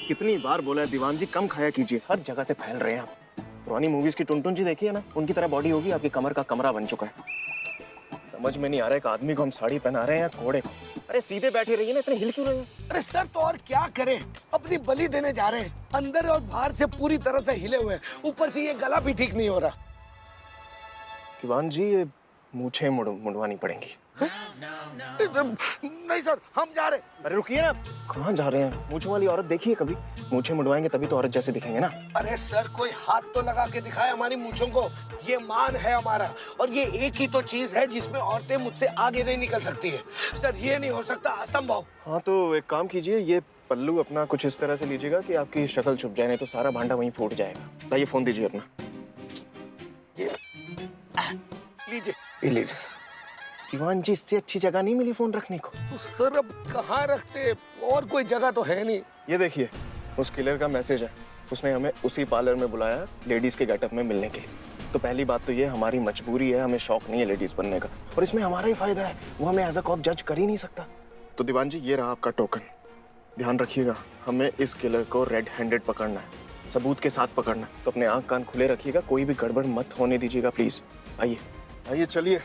कितनी बार बोला है दीवान जी, कम खाया कीजिए। हर जगह से फैल रहे हैं आप। पुरानी मूवीज की टुनटुन जी देखिए ना, उनकी तरह बॉडी होगी, आपकी कमर का कमरा बन चुका है। समझ में नहीं आ रहा है कि आदमी को हम साड़ी पहना रहे हैं या घोड़े को। अरे सीधे बैठे रहिए ना, इतने हिल क्यों रहे हैं? अरे सर तो और क्या करें, अपनी बलि देने जा रहे हैं। अंदर और बाहर से पूरी तरह से हिले हुए हैं, ऊपर से ये गला भी ठीक नहीं हो रहा। दीवान जी ये मूछें मुड़वानी पड़ेंगी। नहीं सर, हम जा रहे। अरे रुकिए ना, कहाँ जा रहे हैं? मूछों वाली औरत देखिए कभी? मूछें मुड़वाएंगे तभी तो औरत जैसे दिखेंगे ना। अरे सर कोई हाथ तो लगा के दिखाए हमारी मूछों को। ये मान है हमारा, और ये एक ही तो चीज है जिसमें औरतें मुझसे आगे नहीं निकल सकती है। सर ये नहीं हो सकता, असंभव। हाँ तो एक काम कीजिए, ये पल्लू अपना कुछ इस तरह से लीजिएगा कि आपकी शक्ल छुप जाए, नहीं तो सारा भांडा वहीं फूट जाएगा। लाइए फोन दीजिए अपना। लीजिए लीजिए। दीवान जी इससे अच्छी जगह नहीं मिली फोन रखने को। तो सर अब कहाँ रखते, और कोई जगह तो है नहीं। ये देखिए उस किलर का मैसेज है, उसने हमें उसी पार्लर में बुलाया लेडीज के गेटअप में मिलने के लिए। तो पहली बात तो ये हमारी मजबूरी है, हमें शौक नहीं है लेडीज बनने का, और इसमें हमारा ही फायदा है। वो हमें एज अ कॉप जज कर ही नहीं सकता। तो दीवान जी ये रहा आपका टोकन, ध्यान रखिएगा, हमें इस किलर को रेड हैंडेड पकड़ना है, सबूत के साथ पकड़ना है। तो अपने आंख कान खुले रखिएगा, कोई भी गड़बड़ मत होने दीजिएगा प्लीज। आइए आइए चलिए।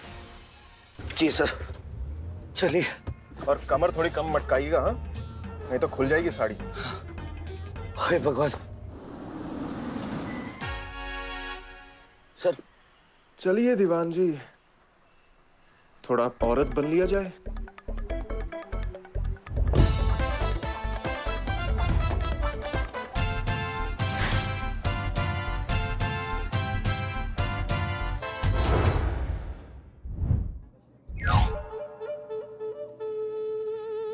जी सर चलिए। और कमर थोड़ी कम मटकाइएगा, हाँ नहीं तो खुल जाएगी साड़ी। हाय भगवान। सर चलिए दीवान जी, थोड़ा औरत बन लिया जाए।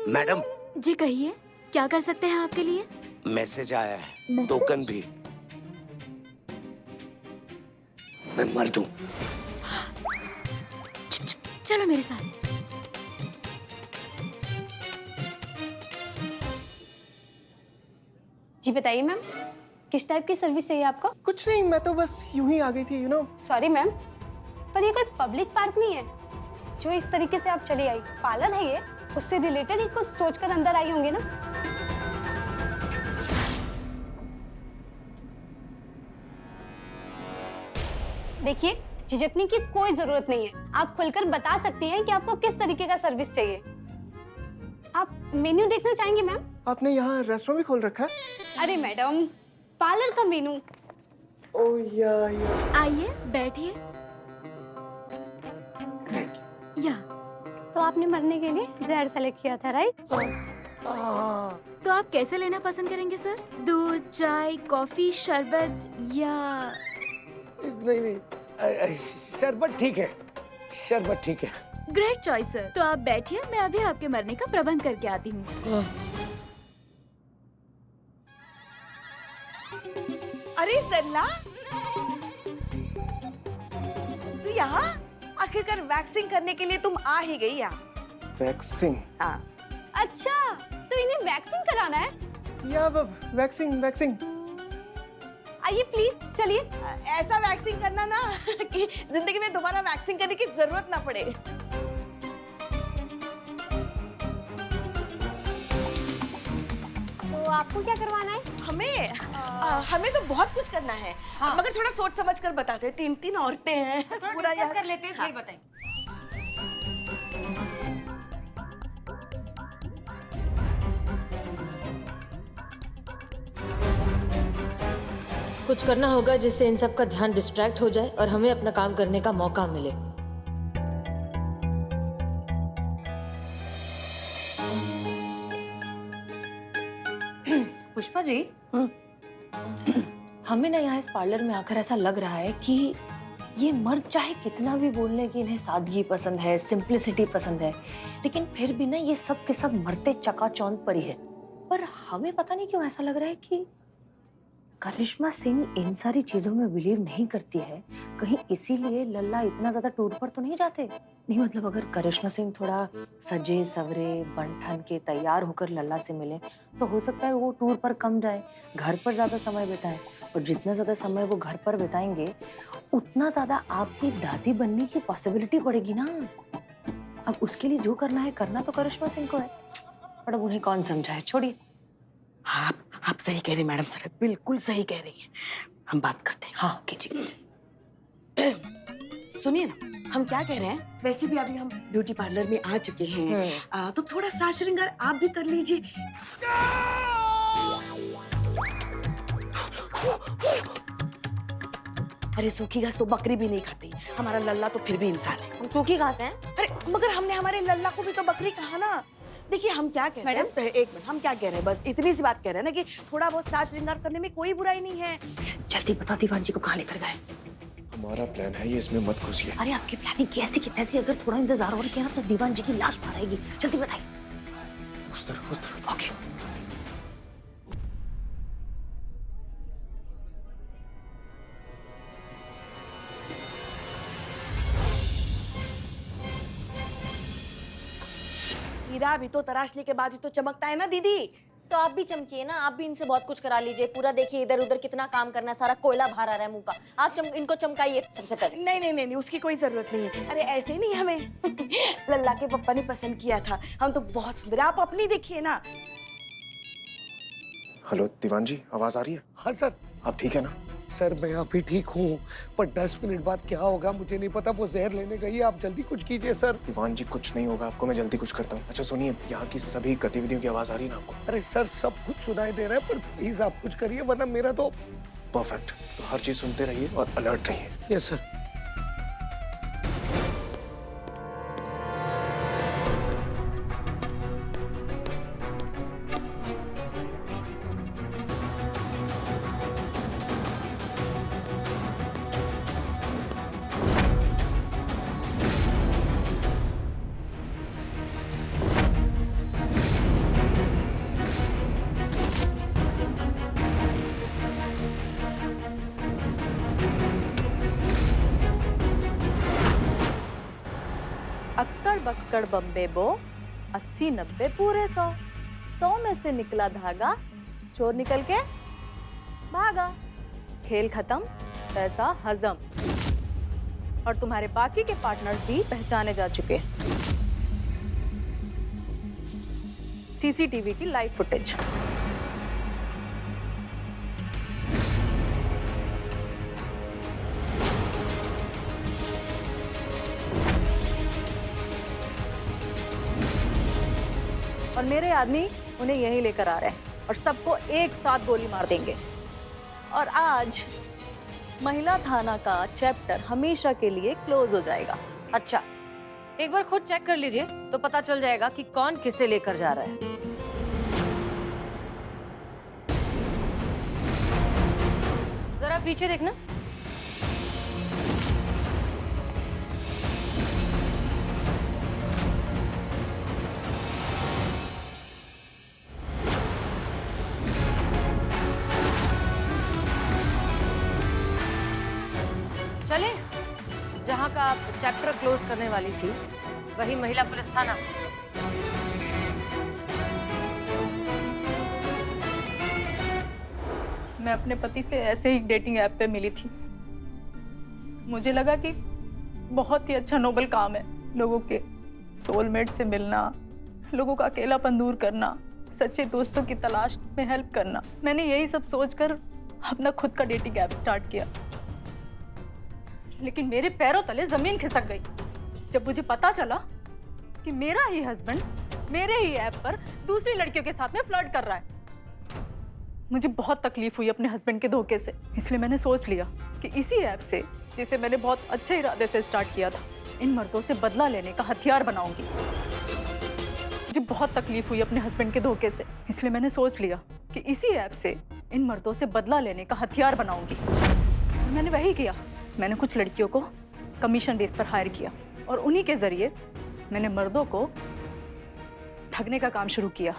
मैडम। जी कहिए, क्या कर सकते हैं आपके लिए? मैसेज आया है। मैसेज? टोकन भी। मैं मर दूं। चलो मेरे साथ। जी बताइए मैम, किस टाइप की सर्विस चाहिए आपको? कुछ नहीं, मैं तो बस यूं ही आ गई थी, सॉरी मैम, पर ये कोई पब्लिक पार्क नहीं है जो इस तरीके से आप चली आई। पार्लर है ये, उससे रिलेटेड ही कुछ सोचकर अंदर आई होंगे ना। देखिए झिझकने की कोई जरूरत नहीं है, आप खुलकर बता सकती हैं कि आपको किस तरीके का सर्विस चाहिए। आप मेन्यू देखना चाहेंगे मैम? आपने यहाँ रेस्टोरेंट भी खोल रखा है? अरे मैडम, पार्लर का मेनू। ओह या। आइए बैठिए। या तो आपने मरने के लिए जहर सेलेक्ट किया था, राइट? तो आप कैसे लेना पसंद करेंगे सर? दूध, चाय, कॉफी, शरबत या? नहीं, शरबत ठीक है, शरबत ठीक है। Great choice sir. तो आप बैठिए, मैं अभी आपके मरने का प्रबंध करके आती हूँ। अरे सरला, तू यहाँ? आखिरकार वैक्सिंग करने के लिए तुम आ ही गई यहाँ। वैक्सिंग? हाँ। अच्छा, तो इन्हें वैक्सीन कराना है? या वैक्सिंग। आइए प्लीज चलिए। ऐसा वैक्सिंग करना ना कि जिंदगी में दोबारा वैक्सिंग करने की जरूरत ना पड़े। तो आपको क्या करवाना है? हमें तो बहुत कुछ करना है, मगर थोड़ा सोच समझ कर बताते। 3 औरतें हैं, पूरा डिस्कस कर लेते हैं, फिर बताएं। कुछ करना होगा जिससे इन सब का ध्यान डिस्ट्रैक्ट हो जाए और हमें अपना काम करने का मौका मिले। पुष्पा जी, हमें ना यहाँ इस पार्लर में आकर ऐसा लग रहा है कि ये मर्द चाहे कितना भी बोल लें कि इन्हें सादगी पसंद है, सिंप्लिसिटी पसंद है, लेकिन फिर भी ना ये सब के सब मरते चकाचौंध पर ही है। पर हमें पता नहीं क्यों ऐसा लग रहा है कि करिश्मा सिंह इन सारी चीजों में बिलीव नहीं करती है। कहीं इसीलिए लल्ला इतना ज्यादा टूर पर तो नहीं जाते? नहीं मतलब अगर करिश्मा सिंह थोड़ा सजे सवरे बन ठन के तैयार होकर लल्ला से मिले तो हो सकता है वो टूर पर कम जाए, घर पर ज्यादा समय बिताएं। और जितना ज्यादा समय वो घर पर बिताएंगे उतना ज्यादा आपकी दादी बनने की पॉसिबिलिटी बढ़ेगी ना। अब उसके लिए जो करना है करना तो करिश्मा सिंह को है, पर अब उन्हें कौन समझाए, छोड़िए। आप सही कह रही मैडम सर, बिल्कुल सही कह रही हैं। हम बात करते हैं। हाँ कीजिए कीजिए। सुनिए ना, हम क्या कह रहे हैं, वैसे भी अभी हम ब्यूटी पार्लर में आ चुके हैं, तो थोड़ा साज श्रृंगार आप भी कर लीजिए। अरे सूखी घास तो बकरी भी नहीं खाती, हमारा लल्ला तो फिर भी इंसान है। हम सूखी घास हैं। अरे मगर हमने हमारे लल्ला को भी तो बकरी कहा ना। देखिए हम क्या कह रहे हैं, एक मिनट, हम क्या कह रहे हैं, बस इतनी सी बात कह रहे हैं ना कि थोड़ा बहुत साज श्रृंगार करने में कोई बुराई नहीं है। जल्दी बताओ दीवान जी को कहाँ लेकर गए? हमारा प्लान है ये, इसमें मत घुसिए। अरे आपकी प्लानिंग कैसी की तैसी, अगर थोड़ा इंतजार और किया ना तो दीवान जी की लाश बाहर आएगी। जल्दी बताइए। उस तरफ। ओके। हीरा भी तो तराशने के बाद ही तो चमकता है ना दीदी। तो आप भी चमकिए ना, आप भी इनसे बहुत कुछ करा लीजिए। पूरा देखिए इधर उधर कितना काम करना है, सारा कोयला बाहर आ रहा है मुंह का। आप इनको चमकाइए सबसे पहले। नहीं, उसकी कोई जरूरत नहीं है। अरे ऐसे ही नहीं, हमें लल्ला के पप्पा ने पसंद किया था, हम तो बहुत सुंदर है। आप अपनी देखिए ना। हेलो दीवान जी, आवाज आ रही है? हाँ सर। आप ठीक है ना? सर मैं अभी ठीक हूँ, पर 10 मिनट बाद क्या होगा मुझे नहीं पता। वो जहर लेने गई है, आप जल्दी कुछ कीजिए सर। दीवान जी कुछ नहीं होगा आपको, मैं जल्दी कुछ करता हूँ। अच्छा सुनिए, यहाँ की सभी गतिविधियों की आवाज आ रही है ना आपको? अरे सर सब कुछ सुनाई दे रहा है, पर प्लीज आप कुछ करिए वरना मेरा तो। परफेक्ट, तो हर चीज सुनते रहिए और अलर्ट रहिए। Yes sir. अक्कड़ बक्कड़ बम्बे बो 80-90 पूरे 100 में से निकला धागा, चोर निकल के भागा। खेल खत्म, पैसा हजम। और तुम्हारे बाकी के पार्टनर्स भी पहचाने जा चुके हैं। सीसीटीवी की लाइव फुटेज। और मेरे आदमी उन्हें यहीं लेकर आ रहे हैं और सबको एक साथ गोली मार देंगे। और आज महिला थाना का चैप्टर हमेशा के लिए क्लोज हो जाएगा। अच्छा, एक बार खुद चेक कर लीजिए तो पता चल जाएगा कि कौन किसे लेकर जा रहा है। जरा पीछे देखना। चले, जहां का आप चैप्टर क्लोज करने वाली थी वही महिला पुलिस थाना। मैं अपने पति से ऐसे ही डेटिंग ऐप पे मिली थी। मुझे लगा कि बहुत ही अच्छा नोबल काम है, लोगों के सोलमेट से मिलना, लोगों का अकेलापन दूर करना, सच्चे दोस्तों की तलाश में हेल्प करना। मैंने यही सब सोचकर अपना खुद का डेटिंग ऐप स्टार्ट किया। लेकिन मेरे पैरों तले जमीन खिसक गई जब मुझे पता चला कि मेरा ही हस्बैंड मेरे ही ऐप पर दूसरी लड़कियों के साथ में फ्लर्ट कर रहा है। मुझे बहुत तकलीफ हुई अपने हस्बैंड के धोखे से, इसलिए मैंने सोच लिया कि इसी ऐप से, जिसे मैंने बहुत अच्छे इरादे से स्टार्ट किया था, इन मर्दों से बदला लेने का हथियार बनाऊंगी। मुझे बहुत तकलीफ हुई अपने हस्बैंड के धोखे से, इसलिए मैंने सोच लिया कि इसी ऐप से इन मर्दों से बदला लेने का हथियार बनाऊंगी। मैंने वही किया। मैंने कुछ लड़कियों को कमीशन बेस पर हायर किया और उन्हीं के जरिए मैंने मर्दों को ठगने का काम शुरू किया।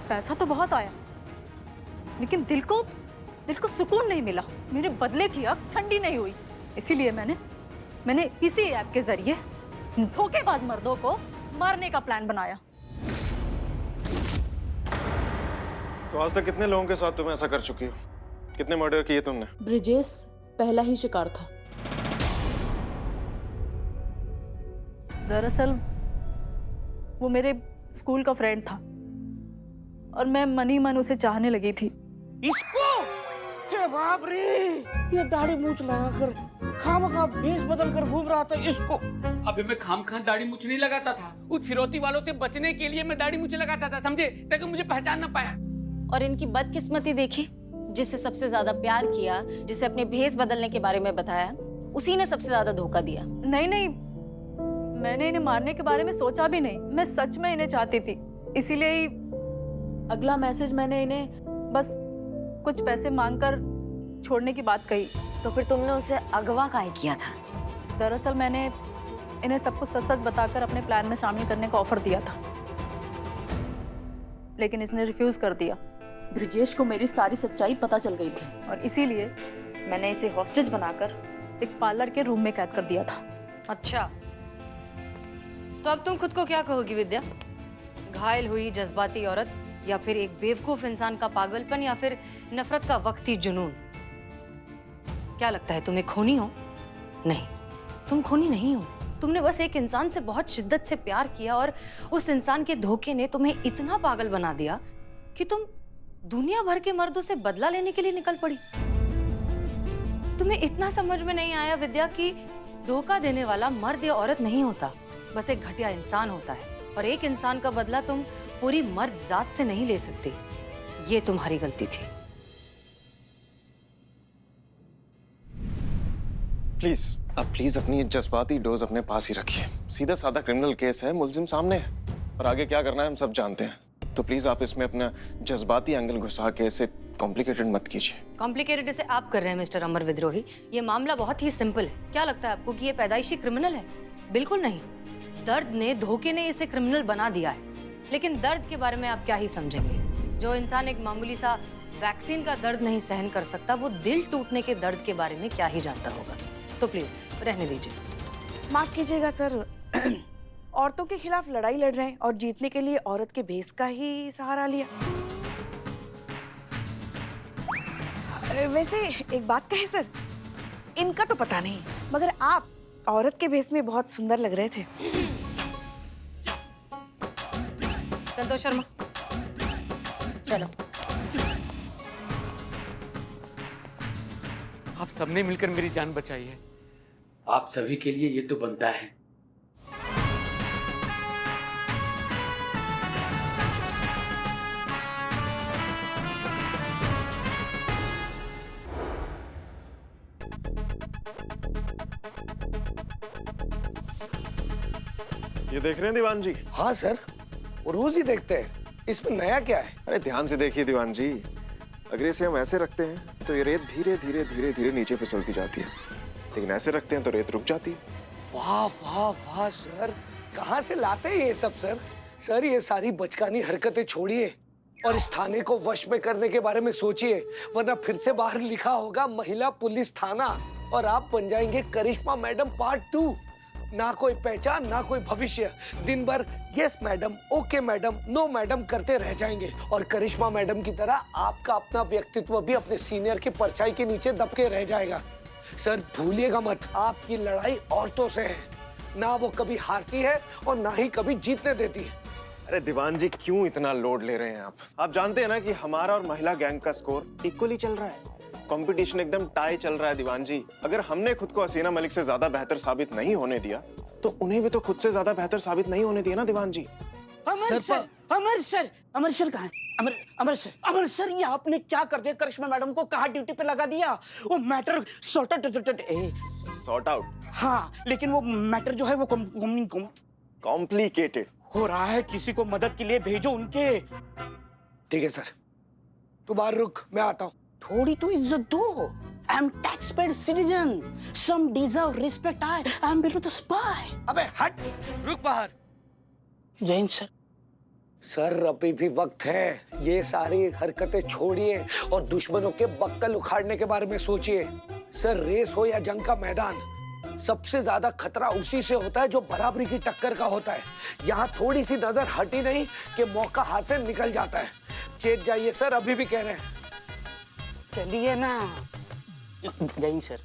पैसा तो बहुत आया, लेकिन दिल को सुकून नहीं मिला। मेरे बदले की आग ठंडी नहीं हुई। इसीलिए मैंने इसी ऐप के जरिए धोखेबाज मर्दों को मारने का प्लान बनाया। तो आज तक कितने लोगों के साथ तुम ऐसा कर चुकी हो? कितने मर्डर किए तुमने? ब्रिजेश पहला ही शिकार था। दरअसल वो मेरे स्कूल का फ्रेंड था। और मैं मन ही मन उसे चाहने लगी थी। इसको? हे बाप रे, ये दाढ़ी मूछ लगाकर खामखा भेष बदल कर घूम रहा था इसको। अबे मैं खामखा दाढ़ी मूछ नहीं लगाता था, उस फिरौती वालों से बचने के लिए मैं दाढ़ी मूछ लगाता था, समझे, ताकि मुझे पहचान ना पाया। और इनकी बदकिस्मती देखी, जिससे सबसे ज्यादा प्यार किया, जिसे अपने भेष बदलने के बारे में बताया, उसी ने सबसे ज्यादा धोखा दिया। नहीं नहीं, मैंने इन्हें मारने के बारे में सोचा भी नहीं। मैं सच में इन्हें चाहती थी, इसीलिए ही अगला मैसेज मैंने इन्हें बस कुछ पैसे मांगकर छोड़ने की बात कही। तो फिर तुमने उसे अगवा काहे किया था? दरअसल मैंने इन्हें सब कुछ सच सच बताकर अपने प्लान में शामिल करने का ऑफर दिया था, लेकिन इसने रिफ्यूज कर दिया। ब्रिजेश को मेरी सारी सच्चाई पता चल गई थी और इसीलिए मैंने इसे हॉस्टेज बनाकर एक पार्लर के रूम में कैद कर दिया था। अच्छा, तो अब तुम खुद को क्या कहोगी विद्या? घायल हुई जज्बाती औरत, या फिर एक बेवकूफ इंसान का पागलपन, या फिर नफरत का वक्ती जुनून? क्या लगता है तुम्हें खूनी हो? नहीं, तुम खूनी नहीं हो। तुमने बस एक इंसान से बहुत शिद्दत से प्यार किया और उस इंसान के धोखे ने तुम्हें इतना पागल बना दिया कि तुम दुनिया भर के मर्दों से बदला लेने के लिए निकल पड़ी। तुम्हें इतना समझ में नहीं आया विद्या कि धोखा देने वाला मर्द या औरत नहीं होता, बस एक घटिया इंसान होता है, और एक इंसान का बदला तुम पूरी मर्द जात से नहीं ले सकती। ये तुम्हारी गलती थी। प्लीज, आप प्लीज अपनी जज्बाती डोज अपने पास ही रखिए। सीधा साधा क्रिमिनल केस है, मुलजिम सामने है और आगे क्या करना है हम सब जानते हैं। तो प्लीज आप इसमें अपना जज्बाती एंगल घुसा के इसे कॉम्प्लिकेटेड मत कीजिए। कॉम्प्लिकेटेड इसे आप कर रहे हैं मिस्टर अमर विद्रोही। ये मामला बहुत ही सिंपल है। क्या लगता है आपको कि ये पैदाइशी क्रिमिनल है? बिल्कुल नहीं। दर्द ने, धोखे ने इसे क्रिमिनल बना दिया है। लेकिन दर्द के बारे में आप क्या ही समझेंगे? जो इंसान एक मामूली सा वैक्सीन का दर्द नहीं सहन कर सकता, वो दिल टूटने के दर्द के बारे में क्या ही जानता होगा। तो प्लीज रहने दीजिए। माफ कीजिएगा सर, औरतों के खिलाफ लड़ाई लड़ रहे हैं और जीतने के लिए औरत के भेष का ही सहारा लिया। वैसे एक बात कहे सर, इनका तो पता नहीं, मगर आप औरत के भेष में बहुत सुंदर लग रहे थे। संतोष शर्मा, चलो। आप सबने मिलकर मेरी जान बचाई है, आप सभी के लिए ये तो बनता है। ये देख रहे हैं दीवान जी? हाँ सर, वो रोज ही देखते हैं, इसमें नया क्या है? अरे ध्यान से देखिए दीवान जी, अगर इसे हम ऐसे रखते हैं तो ये रेत धीरे धीरे धीरे धीरे नीचे फिसलती जाती है, लेकिन ऐसे रखते हैं तो रेत रुक जाती है। वाह वाह वाह सर, कहाँ से लाते हैं ये सब सर? सर ये सारी बचकानी हरकतें छोड़िए और इस थाने को वश में करने के बारे में सोचिए, वरना फिर से बाहर लिखा होगा महिला पुलिस थाना और आप बन जाएंगे करिश्मा मैडम पार्ट 2। ना कोई पहचान, ना कोई भविष्य, दिन भर yes madam, okay madam, no madam करते रह जाएंगे और करिश्मा मैडम की तरह आपका अपना व्यक्तित्व भी अपने सीनियर की परछाई के नीचे दबके रह जाएगा। सर भूलिएगा मत, आपकी लड़ाई औरतों से है, ना वो कभी हारती है और ना ही कभी जीतने देती है। अरे दीवान जी क्यों इतना लोड ले रहे हैं आप जानते हैं ना कि हमारा और महिला गैंग का स्कोर इक्वली चल रहा है, कंपटीशन एकदम टाई चल रहा है दीवान जी। अगर हमने खुद को हसीना मलिक से ज्यादा बेहतर साबित नहीं होने दिया तो उन्हें भी तो खुद से ज्यादा बेहतर साबित नहीं होने दिया ना दीवान जी। अमर सर कहाँ है? अमर सर ये आपने क्या कर दिया? करिश्मा मैडम को कहाँ ड्यूटी पे लगा दिया? वो मैटर सॉर्ट आउट। हाँ, लेकिन वो मैटर जो है वो कॉम्प्लिकेटेड हो रहा है। किसी को मदद के लिए भेजो उनके। ठीक है सर, तू बाहर रुक, मैं आता हूँ। थोड़ी तो इज्जत दो। I am tax paid citizen, some deserve respect. I am below the spy. अबे हट, रुक बाहर। जय हिंद सर। सर अभी भी वक्त है, ये सारी हरकतें छोड़िए और दुश्मनों के बक्कल उखाड़ने के बारे में सोचिए। सर रेस हो या जंग का मैदान, सबसे ज्यादा खतरा उसी से होता है जो बराबरी की टक्कर का होता है। यहाँ थोड़ी सी नजर हटी नहीं कि मौका हाथ से निकल जाता है। चेत जाइए सर, अभी भी कह रहे हैं। चलिए ना। जय हिंद सर।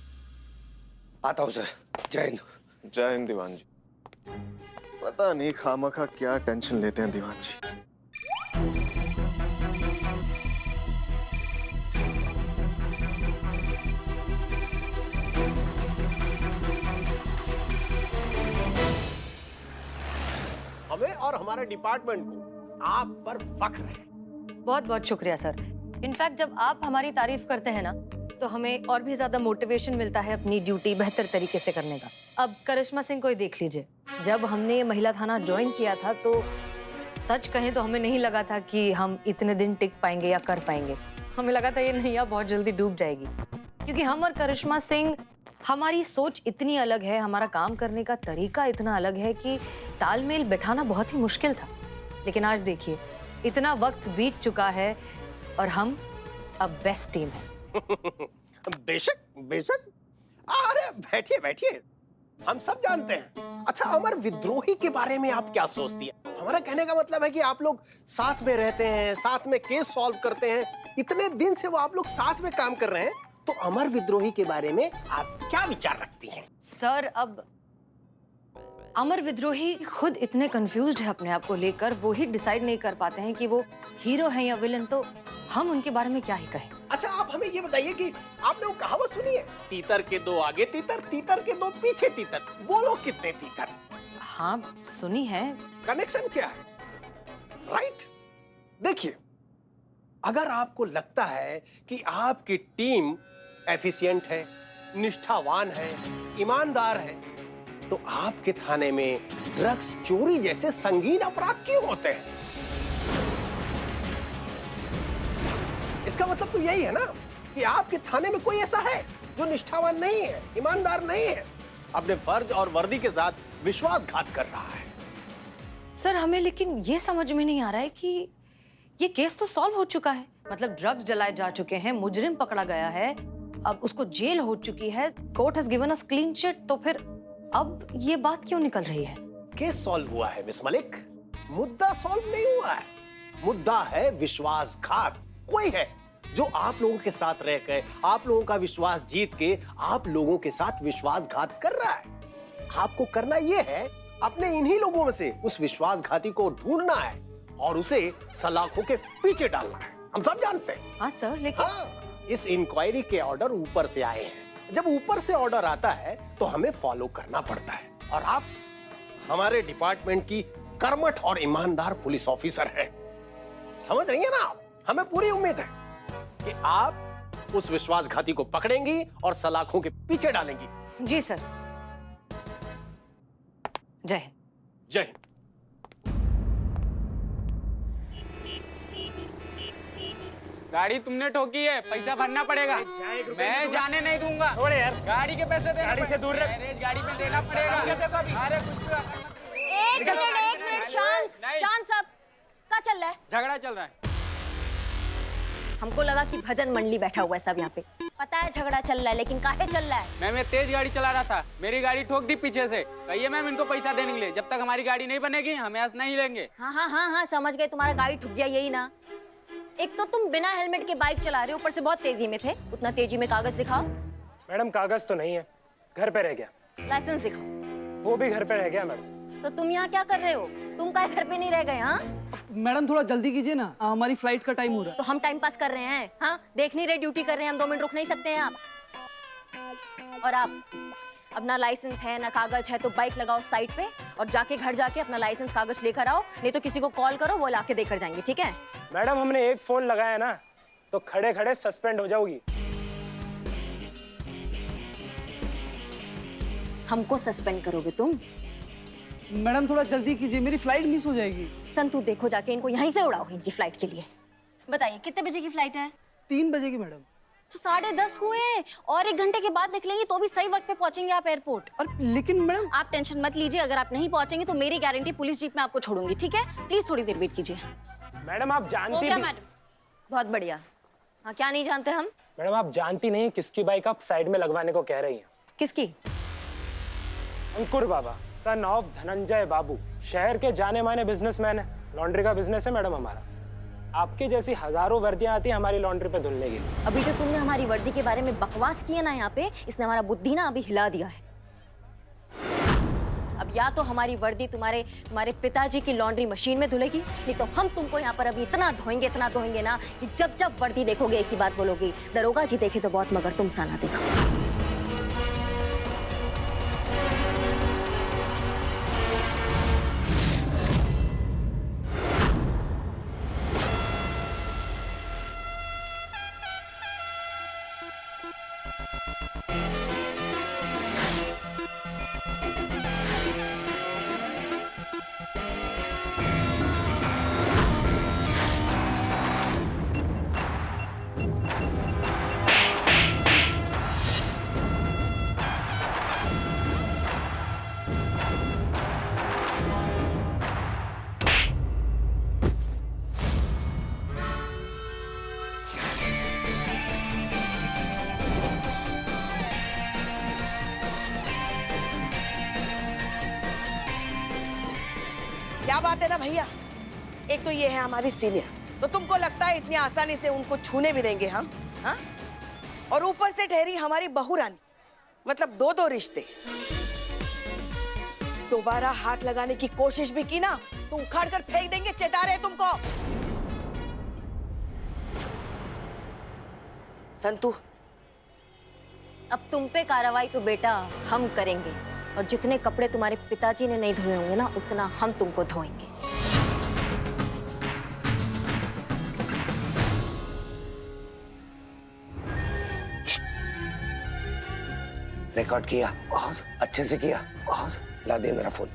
आता हूँ सर, जय हिंद। जय हिंद दीवान जी। पता नहीं खामखा क्या टेंशन लेते हैं दीवान जी। और हमारे डिपार्टमेंट को आप पर फख्र है। बहुत बहुत शुक्रिया सर। इनफैक्ट जब आप हमारी तारीफ करते हैं ना तो हमें और भी ज्यादा मोटिवेशन मिलता है अपनी ड्यूटी बेहतर तरीके से करने का। अब करिश्मा सिंह को ही देख लीजिए, जब हमने ये महिला थाना ज्वाइन किया था तो सच कहें तो हमें नहीं लगा था कि हम इतने दिन टिक पाएंगे या कर पाएंगे। हमें लगा था ये नैया बहुत जल्दी डूब जाएगी, क्योंकि हम और करिश्मा सिंह, हमारी सोच इतनी अलग है, हमारा काम करने का तरीका इतना अलग है कि तालमेल बैठाना बहुत ही मुश्किल था। लेकिन आज देखिए, इतना वक्त बीत चुका है और हम अब बेस्ट टीम है। बेशक बेशक। अरे बैठिए बैठिए, हम सब जानते हैं। अच्छा, अमर विद्रोही के बारे में आप क्या सोचती है? हमारा कहने का मतलब है कि आप लोग साथ में रहते हैं, साथ में केस सॉल्व करते हैं, इतने दिन से वो आप लोग साथ में काम कर रहे हैं, तो अमर विद्रोही के बारे में आप क्या विचार रखती हैं? सर, अब अमर विद्रोही खुद इतने कंफ्यूज्ड है अपने आप को लेकर, वो ही डिसाइड नहीं कर पाते हैं कि वो हीरो हैं या विलन, तो हम उनके बारे में क्या ही कहें। अच्छा, आप हमें ये बताइए कि आपने वो कहावत सुनी है, तीतर के दो आगे तीतर, तीतर के दो पीछे तीतर, बोलो कितने तीतर? हाँ, सुनी है। कनेक्शन क्या है? राइट। देखिए, अगर आपको लगता है कि आपकी टीम एफिशिएंट है, निष्ठावान है, ईमानदार है, तो आपके थाने में ड्रग्स चोरी जैसे संगीन अपराध क्यों होते हैं? इसका मतलब तो यही है ना कि आपके थाने में कोई ऐसा है जो निष्ठावान नहीं है, ईमानदार नहीं है, अपने फर्ज और वर्दी के साथ विश्वासघात कर रहा है। सर, हमें लेकिन ये समझ में नहीं आ रहा है कि ये केस तो सॉल्व हो चुका है, मतलब ड्रग्स जलाए जा चुके हैं, मुजरिम पकड़ा गया है, अब उसको जेल हो चुकी है, court has given us clean chit, तो फिर अब ये बात क्यों निकल रही है? केस सॉल्व हुआ है मिस मलिक, मुद्दा सॉल्व नहीं हुआ है। मुद्दा है विश्वासघात। कोई है जो आप लोगों के साथ रहकर आप लोगों का विश्वास जीत के आप लोगों के साथ विश्वासघात कर रहा है। आपको करना यह है, अपने इन्हीं लोगों में से उस विश्वासघाती को ढूंढना है और उसे सलाखों के पीछे डालना है। हम सब जानते हैं। हाँ सर, लेकिन हाँ, इस इंक्वायरी के ऑर्डर ऊपर से आए हैं। जब ऊपर से ऑर्डर आता है तो हमें फॉलो करना पड़ता है, और आप हमारे डिपार्टमेंट की कर्मठ और ईमानदार पुलिस ऑफिसर हैं। समझ रही हैं ना आप? हमें पूरी उम्मीद है कि आप उस विश्वासघाती को पकड़ेंगी और सलाखों के पीछे डालेंगी। जी सर। जय हिंद। जय हिंद। गाड़ी तुमने ठोकी है, पैसा भरना पड़ेगा। मैं जाने नहीं दूंगा। अरे यार, गाड़ी के पैसे गाड़ी से दूर रख। गाड़ी में देना पड़ेगा। अरे कुछ एक मिनट, शांत शांत साहब, क्या चल रहा है? झगड़ा चल रहा है। हमको लगा कि भजन मंडली बैठा हुआ है सब यहाँ पे। पता है झगड़ा चल रहा है, लेकिन काहे चल रहा है? मैं तेज गाड़ी चला रहा था, मेरी गाड़ी ठोक दी पीछे से। कहिए मैम इनको पैसा देने के लिए, जब तक हमारी गाड़ी नहीं बनेगी हम यहाँ से नहीं लेंगे। हाँ, समझ गए, तुम्हारा गाड़ी ठुक गया, यही ना? एक तो तुम बिना हेलमेट के बाइक चला रहे हो, ऊपर से बहुत तेजी में थे। उतना तेजी में कागज दिखाओ। मैडम, कागज तो नहीं है, घर पे रह गया। लाइसेंस दिखाओ। वो भी घर पे रह गया मैडम। तो तुम यहाँ क्या कर रहे हो? तुम काहे घर पे नहीं रह गए? हाँ मैडम, थोड़ा जल्दी कीजिए ना, हमारी फ्लाइट का टाइम हो रहा है। तो हम टाइम पास कर रहे हैं? हाँ, देख नहीं रहे ड्यूटी कर रहे हैं हम, 2 मिनट रुक नहीं सकते हैं आप? और आप अब ना लाइसेंस है ना कागज है, तो बाइक लगाओ साइड पे और जाके घर जाके अपना लाइसेंस कागज लेकर आओ, नहीं तो किसी को कॉल करो, वो लाके देकर जाएंगे, ठीक है? मैडम, हमने एक फोन लगाया ना तो खड़े खड़े सस्पेंड हो जाओगी। हमको सस्पेंड करोगे तुम? मैडम, थोड़ा जल्दी कीजिए, मेरी फ्लाइट मिस हो जाएगी। संतू देखो, जाके इनको यहीं से उड़ाओ इनकी फ्लाइट के लिए। बताइए कितने बजे की फ्लाइट है? 3 बजे की मैडम। तो 10:30 हुए, और 1 घंटे के बाद निकलेंगे तो भी सही वक्त पे पहुंचेंगे आप एयरपोर्ट। और लेकिन मैडम, आप टेंशन मत लीजिए, अगर आप नहीं पहुंचेंगे तो मेरी गारंटी, पुलिस जीप में आपको छोड़ूंगी, ठीक है? प्लीज थोड़ी देर वेट कीजिए। मैडम, आप जानती क्या भी... मैडम? बहुत बढ़िया। हाँ, क्या नहीं जानते हम? मैडम, आप जानती नहीं किसकी बाइक आप साइड में लगवाने को कह रही हैं? किसकी? अंकुर बाबा, सन ऑफ धनंजय बाबू, शहर के जाने माने बिजनेसमैन है। लॉन्ड्री का बिजनेस है मैडम हमारा। आपकी जैसी हजारों वर्दियां आती हैं हमारी लॉन्ड्री पे धुलने के लिए। अभी जो तुमने हमारी वर्दी के बारे में बकवास की है ना यहाँ पे, इसने हमारा बुद्धि ना अभी हिला दिया है। अब या तो हमारी वर्दी तुम्हारे पिताजी की लॉन्ड्री मशीन में धुलेगी, नहीं तो हम तुमको यहाँ पर अभी इतना धोएंगे ना कि जब जब वर्दी देखोगे एक ही बात बोलोगी, दरोगा जी देखे तो बहुत मगर तुम सा ना देखो। बात है ना भैया, एक तो ये है हमारी सीनियर, तो तुमको लगता है इतनी आसानी से उनको छूने भी देंगे हम? हाँ? और ऊपर से ठहरी हमारी बहू रानी, मतलब दो दो रिश्ते। दोबारा हाथ लगाने की कोशिश भी की ना तो उखाड़ कर फेंक देंगे चेतारे तुमको। संतू, अब तुम पे कार्रवाई तो बेटा हम करेंगे, और जितने कपड़े तुम्हारे पिताजी ने नहीं धोए होंगे ना, उतना हम तुमको धोएंगे। रिकॉर्ड किया, बहुत अच्छे से किया, बहुत। ला दे मेरा फोन।